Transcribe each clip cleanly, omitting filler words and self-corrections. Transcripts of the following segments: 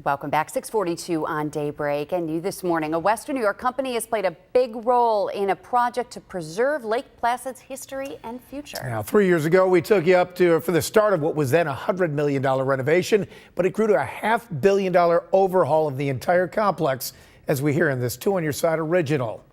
Welcome back. 6:42 on Daybreak. And new this morning, a Western New York company has played a big role in a project to preserve Lake Placid's history and future. Now, 3 years ago, we took you up for the start of what was then a $100 million renovation, but it grew to a $500 million overhaul of the entire complex, as we hear in this Two on Your Side original.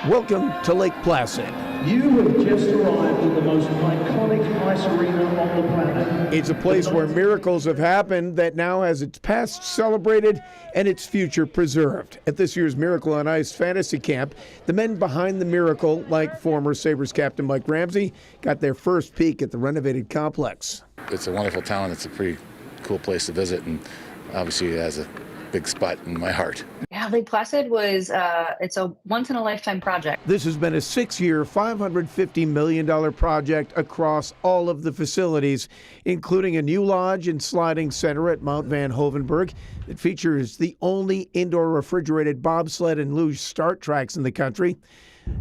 Welcome to Lake Placid. You have just arrived at the most iconic ice arena on the planet. It's a place where miracles have happened that now has its past celebrated and its future preserved. At this year's Miracle on Ice Fantasy Camp, the men behind the miracle, like former Sabres captain Mike Ramsey, got their first peek at the renovated complex. It's a wonderful town. It's a pretty cool place to visit, and obviously it has a big spot in my heart. Yeah, Lake Placid was, it's a once-in-a-lifetime project. This has been a 6-year, $550 million project across all of the facilities, including a new lodge and sliding center at Mount Van Hovenberg that features the only indoor refrigerated bobsled and luge start tracks in the country.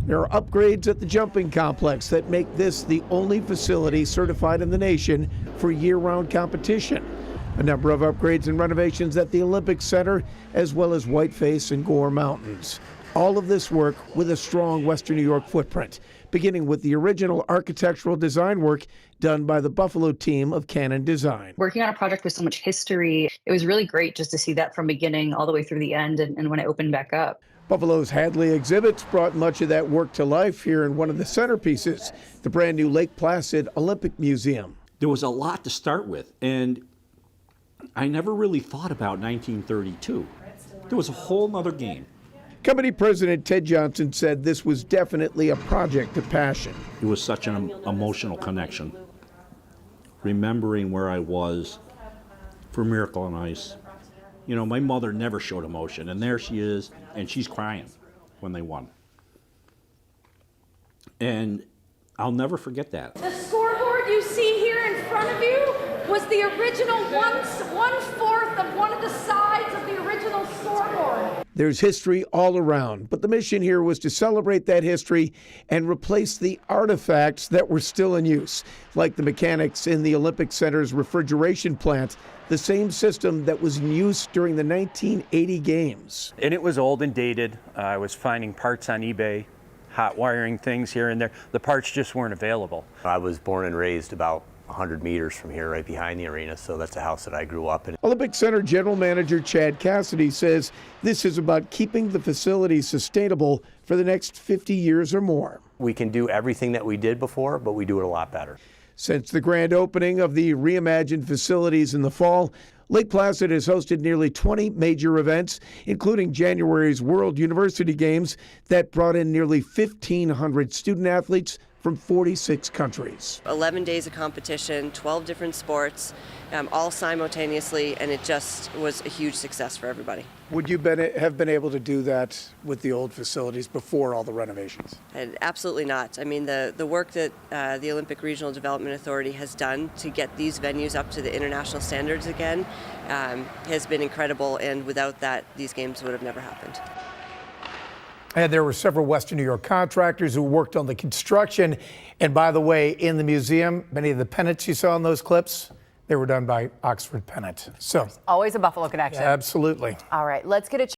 There are upgrades at the jumping complex that make this the only facility certified in the nation for year-round competition. A number of upgrades and renovations at the Olympic Center, as well as Whiteface and Gore Mountains. All of this work with a strong Western New York footprint, beginning with the original architectural design work done by the Buffalo team of Cannon Design. Working on a project with so much history, it was really great just to see that from beginning all the way through the end and when it opened back up. Buffalo's Hadley exhibits brought much of that work to life here in one of the centerpieces, the brand new Lake Placid Olympic Museum. There was a lot to start with, and I never really thought about 1932. There was a whole nother game. Company president Ted Johnson said this was definitely a project of passion. It was such an emotional connection. Remembering where I was for Miracle on Ice. You know, my mother never showed emotion, and there she is, and she's crying when they won. And I'll never forget that. The scoreboard you see here in front of you was the original one-fourth of one of the sides of the original scoreboard. There's history all around, but the mission here was to celebrate that history and replace the artifacts that were still in use, like the mechanics in the Olympic Center's refrigeration plant, the same system that was in use during the 1980 games. And it was old and dated. I was finding parts on eBay, hot wiring things here and there. The parts just weren't available. I was born and raised about 100 meters from here, right behind the arena, so that's the house that I grew up in. Olympic Center General Manager Chad Cassidy says this is about keeping the facility sustainable for the next 50 years or more. We can do everything that we did before, but we do it a lot better. Since the grand opening of the reimagined facilities in the fall, Lake Placid has hosted nearly 20 major events, including January's World University Games that brought in nearly 1,500 student athletes from 46 countries. 11 days of competition, 12 different sports, all simultaneously, and it just was a huge success for everybody. Would you have been able to do that with the old facilities before all the renovations? And absolutely not. I mean, the work that the Olympic Regional Development Authority has done to get these venues up to the international standards again has been incredible, and without that, these games would have never happened. And there were several Western New York contractors who worked on the construction. And by the way, in the museum, many of the pennants you saw in those clips, they were done by Oxford Pennant. So Always a Buffalo connection. absolutely. All right, let's get a